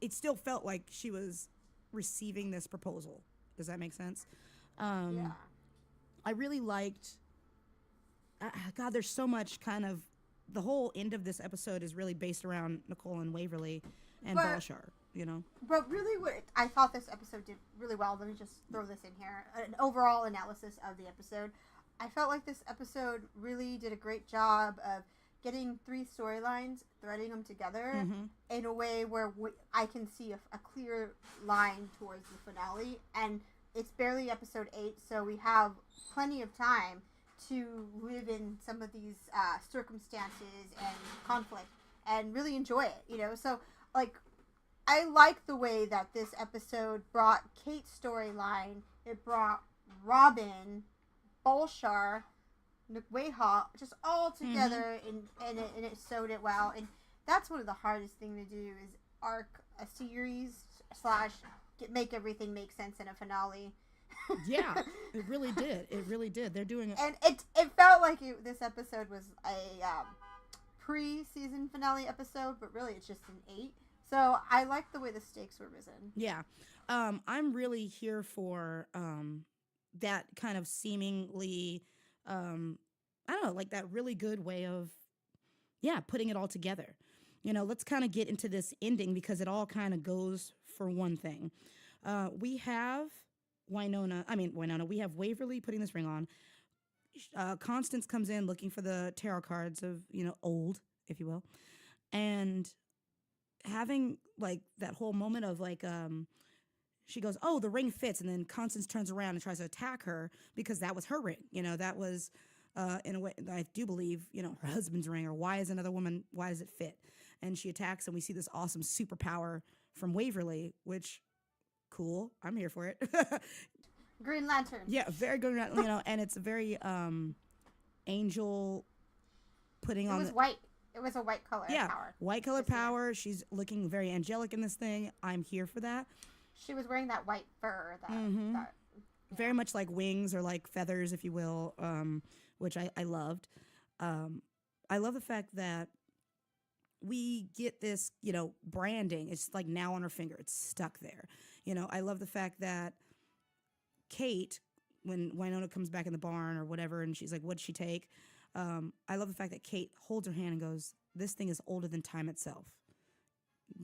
it still felt like she was receiving this proposal. Does that make sense? Yeah. I really liked, God, there's so much kind of, the whole end of this episode is really based around Nicole and Waverly and Balshar, you know? But really I thought this episode did really well. Let me just throw this in here. An overall analysis of the episode. I felt like this episode really did a great job of getting 3 storylines, threading them together Mm-hmm. in a way where I can see a clear line towards the finale. And it's barely episode 8, so we have plenty of time to live in some of these circumstances and conflict and really enjoy it, you know? So, like, I like the way that this episode brought Kate's storyline, it brought Robin, Bolshar, Nukweha, just all together, and it sewed it well. And that's one of the hardest thing to do is arc a series / make everything make sense in a finale. Yeah, it really did. It really did. They're doing it. And it felt like this episode was a pre-season finale episode, but really it's just an 8. So I like the way the stakes were risen. Yeah. I'm really here for that kind of seemingly, I don't know, like that really good way of, putting it all together. You know, let's kind of get into this ending because it all kind of goes for one thing. We have Wynonna, we have Waverly putting this ring on. Constance comes in looking for the tarot cards of, old, if you will. And having like that whole moment of like, she goes, oh, the ring fits. And then Constance turns around and tries to attack her because that was her ring. That was, in a way, I do believe, her husband's ring, or why does it fit? And she attacks and we see this awesome superpower from Waverly, which, cool. I'm here for it. Green Lantern. Yeah, very good. And it's a very angel putting on. It was white. It was a white color power. White color power. She's looking very angelic in this thing. I'm here for that. She was wearing that white fur. Very much like wings or like feathers, if you will, which I loved. I love the fact that we get this, branding. It's like now on her finger. It's stuck there. I love the fact that Kate, when Wynonna comes back in the barn or whatever, and she's like, what'd she take? I love the fact that Kate holds her hand and goes, this thing is older than time itself.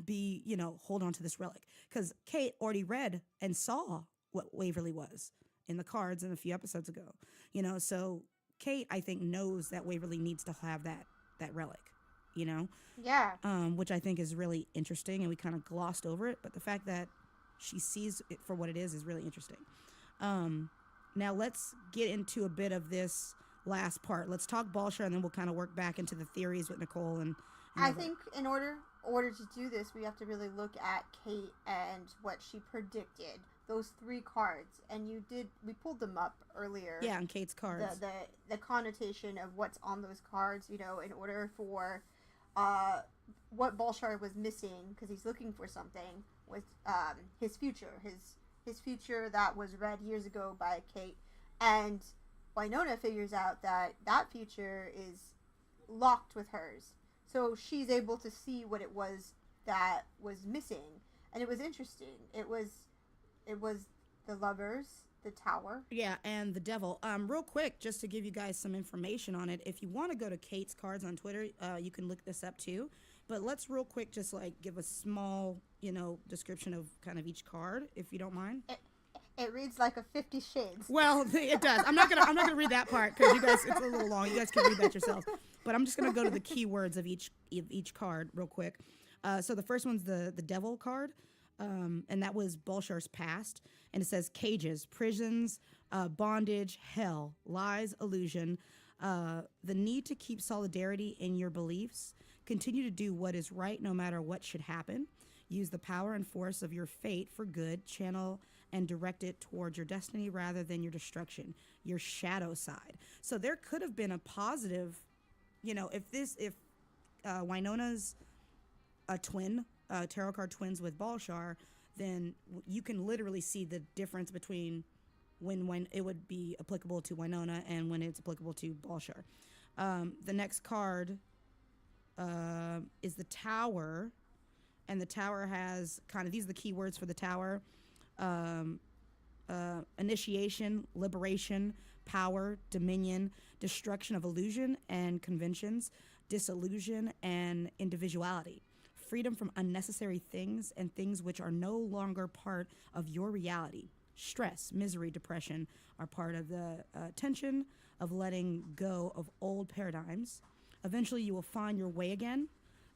Hold on to this relic. Because Kate already read and saw what Waverly was in the cards in a few episodes ago. So Kate, I think, knows that Waverly needs to have that relic, Yeah. Which I think is really interesting, and we kind of glossed over it. But the fact that she sees it for what it is really interesting. Now let's get into a bit of this last part. Let's talk Bolshar, and then we'll kind of work back into the theories with Nicole and I think in order to do this, we have to really look at Kate and what she predicted. Those 3 cards, and we pulled them up earlier. Yeah, on Kate's cards. The connotation of what's on those cards, in order for what Bolshar was missing, because he's looking for something, with his future. His future that was read years ago by Kate. And Wynonna figures out that future is locked with hers. So she's able to see what it was that was missing. And it was interesting. It was the lovers, the tower. Yeah, and the devil. Real quick, just to give you guys some information on it, if you want to go to Kate's cards on Twitter, you can look this up too. But let's real quick just like give a small, description of kind of each card, if you don't mind. It reads like a 50 Shades. Well, it does. I'm not gonna read that part because you guys, it's a little long. You guys can read that yourselves. But I'm just gonna go to the keywords of each card real quick. So the first one's the devil card, and that was Bolshar's past, and it says cages, prisons, bondage, hell, lies, illusion, the need to keep solidarity in your beliefs, continue to do what is right no matter what should happen, use the power and force of your fate for good, channel and direct it towards your destiny rather than your destruction, your shadow side. So there could have been a positive, if Wynonna's a twin, tarot card twins with Bolshar, then you can literally see the difference between when it would be applicable to Wynonna and when it's applicable to Bolshar. The next card is the Tower, and the Tower has kind of, these are the keywords for the Tower: initiation, liberation, power, dominion, destruction of illusion and conventions, disillusion and individuality, freedom from unnecessary things and things which are no longer part of your reality. Stress, misery, depression are part of the tension of letting go of old paradigms. Eventually you will find your way again.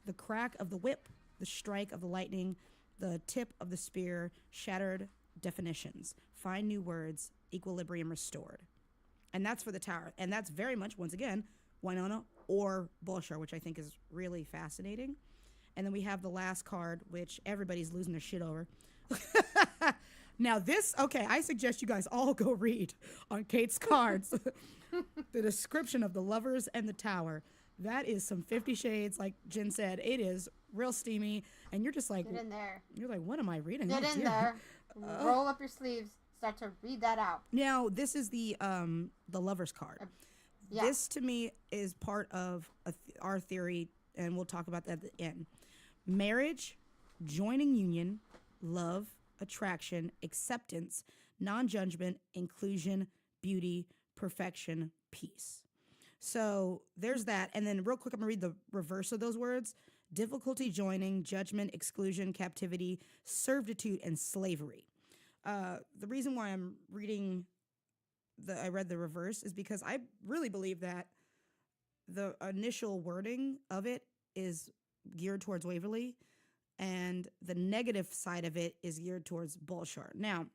The crack of the whip, the strike of the lightning, the tip of the spear, shattered definitions. Find new words, equilibrium restored. And that's for the tower. And that's very much, once again, Wynonna or Bolshar, which I think is really fascinating. And then we have the last card, which everybody's losing their shit over. Now this, okay, I suggest you guys all go read on Kate's cards the description of the lovers and the tower. That is some 50 Shades, like Jen said. It is real steamy, and you're just like, get in there. You're like, what am I reading? Get in there. Roll up your sleeves. Start to read that out. Now, this is the lovers card. Yeah. This to me is part of our theory, and we'll talk about that at the end. Marriage, joining union, love, attraction, acceptance, non-judgment, inclusion, beauty, perfection, peace. So there's that. And then real quick, I'm going to read the reverse of those words. Difficulty joining, judgment, exclusion, captivity, servitude, and slavery. The reason why I'm reading I read the reverse is because I really believe that the initial wording of it is geared towards Waverly, and the negative side of it is geared towards Bolshar. Now,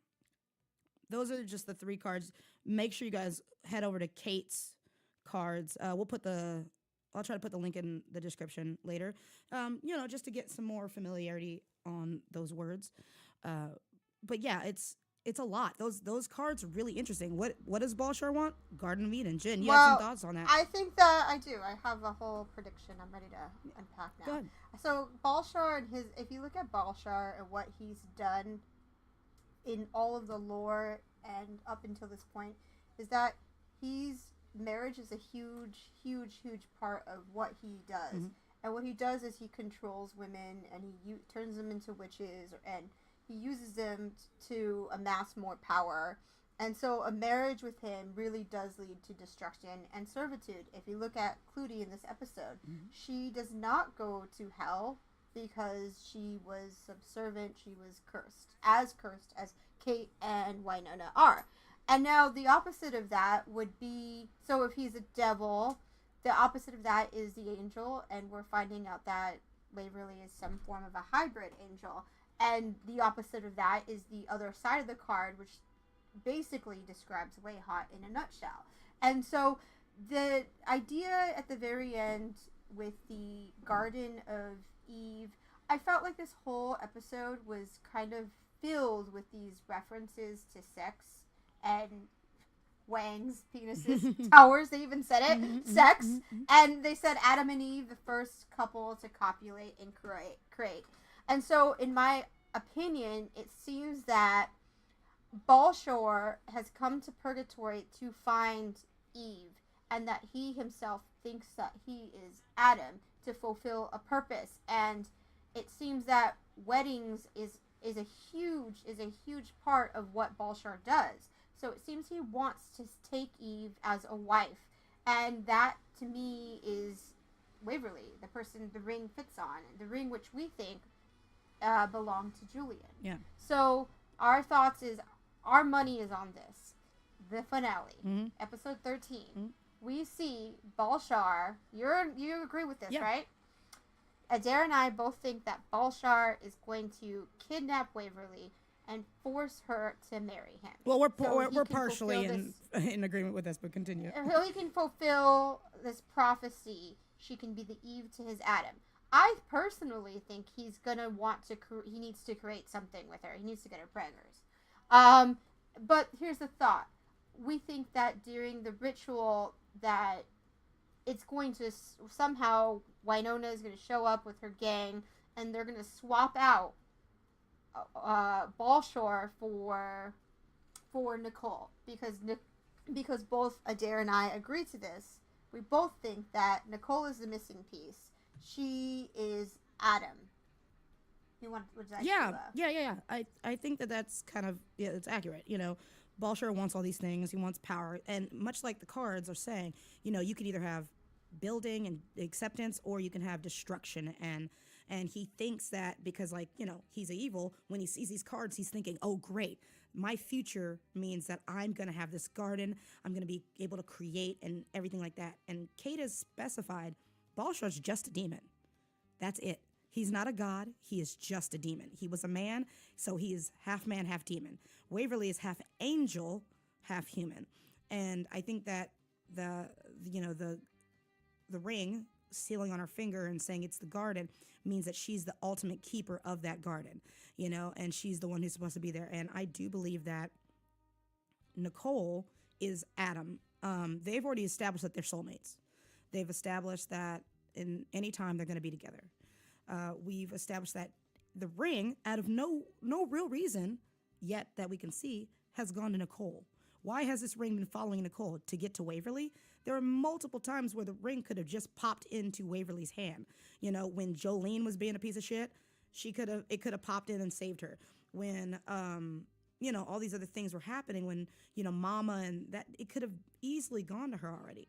those are just the 3 cards. Make sure you guys head over to Kate's cards. I'll try to put the link in the description later. Just to get some more familiarity on those words. But yeah, it's a lot. Those cards are really interesting. What does Bolshar want? Garden of Eden. Jen, you have some thoughts on that? I think that I do. I have a whole prediction. I'm ready to unpack now. Good. So Bolshar and if you look at Bolshar and what he's done in all of the lore and up until this point, is that marriage is a huge, huge, huge part of what he does. Mm-hmm. And what he does is he controls women, and he turns them into witches, and he uses them to amass more power. And so a marriage with him really does lead to destruction and servitude. If you look at Clutie in this episode, mm-hmm. she does not go to hell because she was subservient. She was cursed as Kate and Wynonna are. And now the opposite of that would be, so if he's a devil, the opposite of that is the angel, and we're finding out that Waverly is some form of a hybrid angel. And the opposite of that is the other side of the card, which basically describes Wayhot in a nutshell. And so the idea at the very end with the Garden of Eve, I felt like this whole episode was kind of filled with these references to sex and wangs, penises, towers, they even said it, sex, and they said Adam and Eve, the first couple to copulate and create. And so, in my opinion, it seems that Bolshar has come to Purgatory to find Eve, and that he himself thinks that he is Adam to fulfill a purpose. And it seems that weddings is a huge part of what Bolshar does. So it seems he wants to take Eve as a wife, and that to me is Waverly, the person the ring fits on, the ring which we think belonged to Julian. Yeah. So our thoughts is, our money is on this. The finale, episode 13. We see Bolshar. You agree with this, right? Adair and I both think that Bolshar is going to kidnap Waverly and force her to marry him. Well, we're partially in agreement with this, but continue. He can fulfill this prophecy. She can be the Eve to his Adam. I personally think he's gonna want to. He needs to create something with her. He needs to get her preggers. But here's the thought: we think that during the ritual that it's going to somehow Wynonna is going to show up with her gang, and they're going to swap out Bolshar for Nicole, because both Adair and I agree to this. We both think that Nicole is the missing piece. She is Adam. Yeah. I think that's kind of, it's accurate. Bolshar wants all these things. He wants power, and much like the cards are saying, you could either have building and acceptance, or you can have destruction. And he thinks that because, he's evil, when he sees these cards, he's thinking, oh, great, my future means that I'm going to have this garden. I'm going to be able to create and everything like that. And Kate has specified Balshar's just a demon. That's it. He's not a god. He is just a demon. He was a man, so he is half man, half demon. Waverly is half angel, half human. And I think that the ring sealing on her finger and saying it's the garden means that she's the ultimate keeper of that garden, and she's the one who's supposed to be there. And I do believe that Nicole is Adam. They've already established that they're soulmates. They've established that in any time they're going to be together. We've established that the ring, out of no real reason yet that we can see, has gone to Nicole. Why has this ring been following Nicole? To get to Waverly? There are multiple times where the ring could have just popped into Waverly's hand. When Jolene was being a piece of shit, it could have popped in and saved her. When all these other things were happening, when Mama and that, it could have easily gone to her already.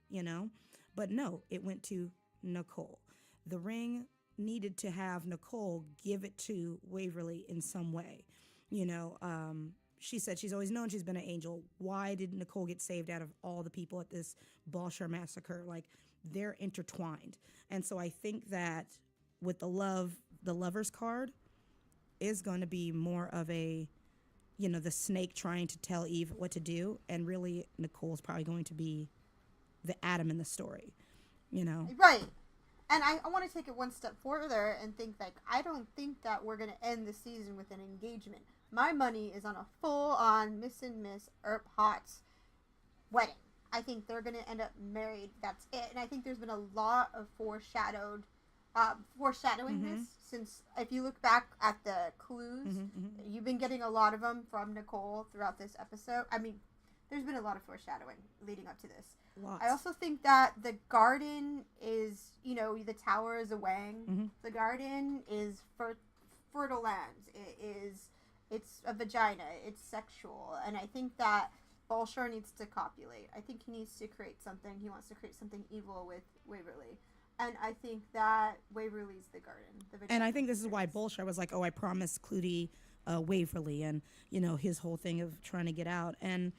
But no, it went to Nicole. The ring needed to have Nicole give it to Waverly in some way. She said she's always known she's been an angel. Why did Nicole get saved out of all the people at this Balshar massacre? Like, they're intertwined. And so I think that with the lover's card is going to be more of a, the snake trying to tell Eve what to do. And really, Nicole's probably going to be the Adam in the story, Right. And I want to take it one step further and think, I don't think that we're going to end the season with an engagement. My money is on a full-on Miss and Miss Earp Hot's wedding. I think they're going to end up married. That's it. And I think there's been a lot of foreshadowing this, since if you look back at the clues, you've been getting a lot of them from Nicole throughout this episode. I mean, there's been a lot of foreshadowing leading up to this. Lots. I also think that the garden is, the tower is a wang. The garden is fertile lands. It's a vagina. It's sexual. And I think that Balshar needs to copulate. I think he needs to create something. He wants to create something evil with Waverly. And I think that Waverly's the garden. And I think this is why Balshar was like, oh, I promised Clutie Waverly, and, his whole thing of trying to get out. And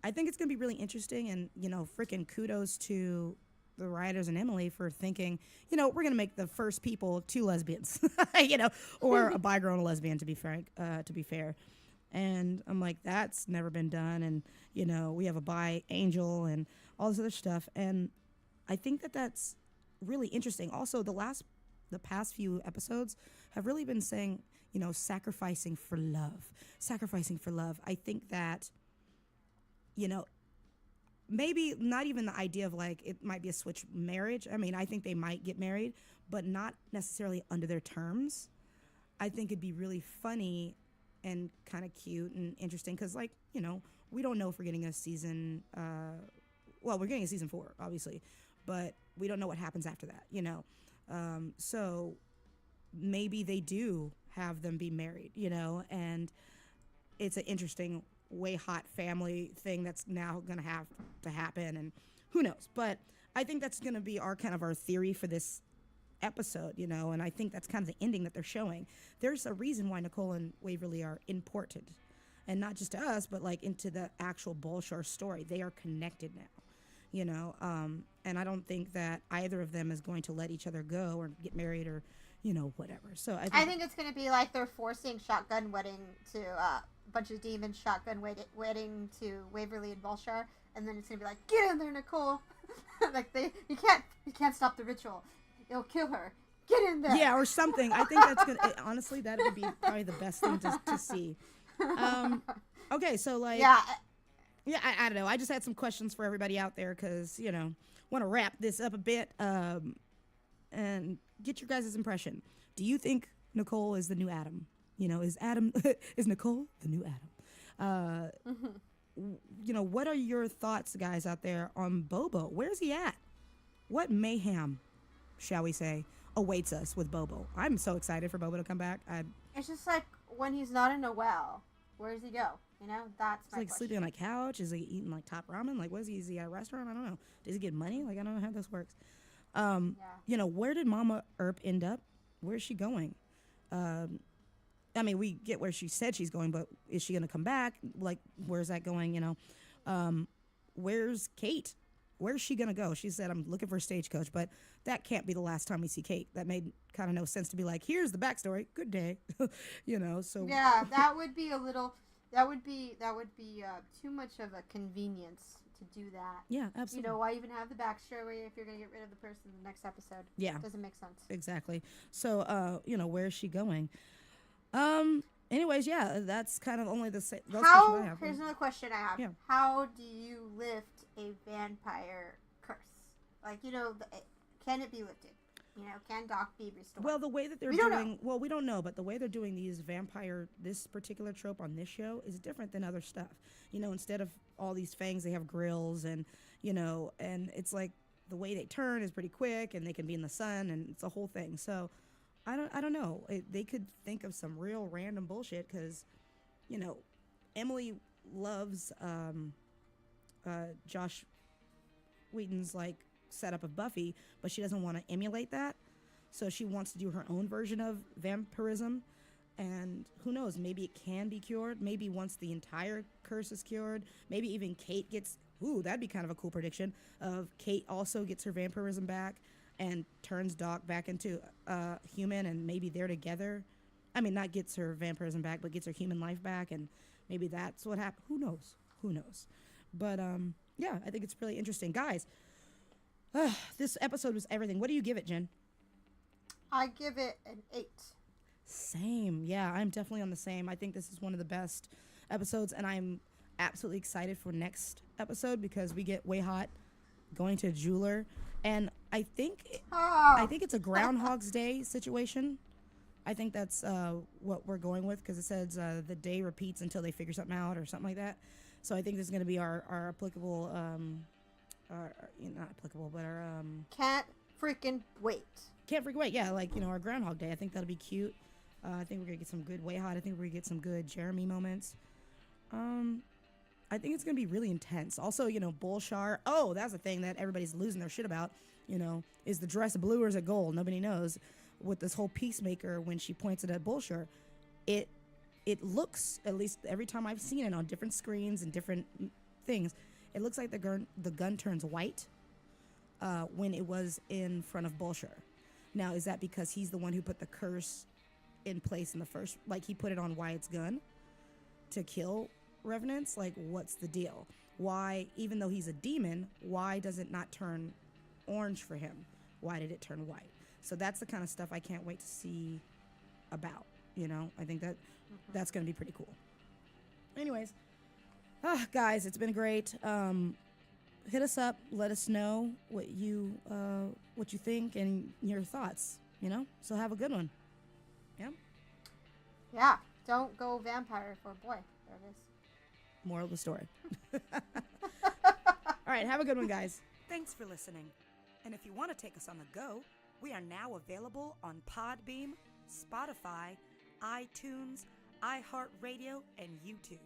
I think it's going to be really interesting. And, freaking kudos to the writers and Emily for thinking, we're going to make the first people two lesbians, or a bi girl and a lesbian, to be fair. And I'm like, that's never been done. And, we have a bi angel and all this other stuff. And I think that that's really interesting. Also, the past few episodes have really been saying, sacrificing for love. I think that, maybe not even the idea of it might be a switch marriage. I mean, I think they might get married, but not necessarily under their terms. I think it'd be really funny and kind of cute and interesting because, we don't know if we're getting a season. We're getting a season 4, obviously, but we don't know what happens after that, So maybe they do have them be married, and it's an interesting way hot family thing that's now going to have to happen, and who knows. But I think that's going to be our theory for this episode, and I think that's kind of the ending that they're showing. There's a reason why Nicole and Waverly are important, and not just to us, but into the actual Balshar story. They are connected now, and I don't think that either of them is going to let each other go or get married or, whatever. So I think it's going to be they're forcing shotgun wedding to bunch of demons shotgun wedding to Waverly and Balshar, and then it's gonna be get in there, Nicole. You can't stop the ritual. It'll kill her. Get in there. Yeah, or something. I think that's gonna honestly that would be probably the best thing to see. Okay, so I don't know. I just had some questions for everybody out there because want to wrap this up a bit and get your guys' impression. Do you think Nicole is the new Adam? Is Nicole the new Adam? What are your thoughts, guys, out there on Bobo? Where's he at? What mayhem, shall we say, awaits us with Bobo? I'm so excited for Bobo to come back. It's just when he's not in a well, where does he go? That's my question. Sleeping on a couch? Is he eating top ramen? What is he? Is he at a restaurant? I don't know. Does he get money? I don't know how this works. Where did Mama Earp end up? Where's she going? I mean, we get where she said she's going, but is she going to come back? Where's that going, Where's Kate? where's she gonna go? She said, I'm looking for a stagecoach, but that can't be the last time we see Kate. That made kind of no sense to be like, here's the backstory. Good day, So Yeah, that would be a little. That would be too much of a convenience to do that. Yeah, absolutely. Why even have the backstory if you're gonna get rid of the person in the next episode? Yeah, doesn't make sense. Exactly. So, where is she going? Anyways, yeah, that's kind of only the those questions I have. Here's another question I have. Yeah. How do you lift a vampire curse? Like, can it be lifted? Can Doc be restored? Well, the way that they're doing, well, we don't know, but the way they're doing this particular trope on this show is different than other stuff. Instead of all these fangs, they have grills, and and it's like the way they turn is pretty quick, and they can be in the sun, and it's a whole thing. So, I don't know. They could think of some real random bullshit because, Emily loves Josh Whedon's setup of Buffy, but she doesn't want to emulate that. So she wants to do her own version of vampirism. And who knows, maybe it can be cured. Maybe once the entire curse is cured, maybe even Kate gets, that'd be kind of a cool prediction of Kate also gets her vampirism back and turns Doc back into human, and maybe they're together. I mean, not gets her vampirism back, but gets her human life back, and maybe that's what happened. Who knows? But, yeah, I think it's really interesting. Guys, this episode was everything. What do you give it, Jen? I give it an 8. Same. Yeah, I'm definitely on the same. I think this is one of the best episodes, and I'm absolutely excited for next episode because we get Way Hot going to a jeweler, and I think it's a Groundhog's Day situation. I think that's what we're going with because it says the day repeats until they figure something out or something like that. So I think this is going to be our applicable, not applicable, but our Can't freaking wait. Yeah, our Groundhog Day. I think that'll be cute. I think we're gonna get some good Way Hot. I think we're gonna get some good Jeremy moments. I think it's gonna be really intense. Also, Bullshar. Oh, that's the thing that everybody's losing their shit about. Is the dress blue or is it gold? Nobody knows. With this whole Peacemaker, when she points it at Bullshar, it looks, at least every time I've seen it on different screens and different things, it looks like the gun turns white when it was in front of Bullshar. Now, is that because he's the one who put the curse in place in the first, he put it on Wyatt's gun to kill revenants? What's the deal? Why, even though he's a demon, why does it not turn orange for him? Why did it turn white? So that's the kind of stuff I can't wait to see about, I think that's going to be pretty cool. Anyways, guys, it's been great. Hit us up. Let us know what you think and your thoughts, So have a good one. Yeah? Yeah. Don't go vampire for a boy. There it is. Moral of the story. All right. Have a good one, guys. Thanks for listening. And if you want to take us on the go, we are now available on Podbeam, Spotify, iTunes, iHeartRadio, and YouTube.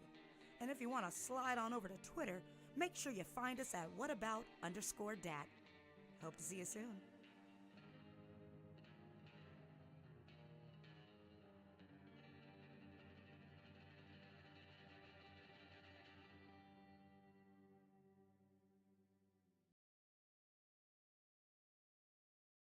And if you want to slide on over to Twitter, make sure you find us at whatabout_dat. Hope to see you soon.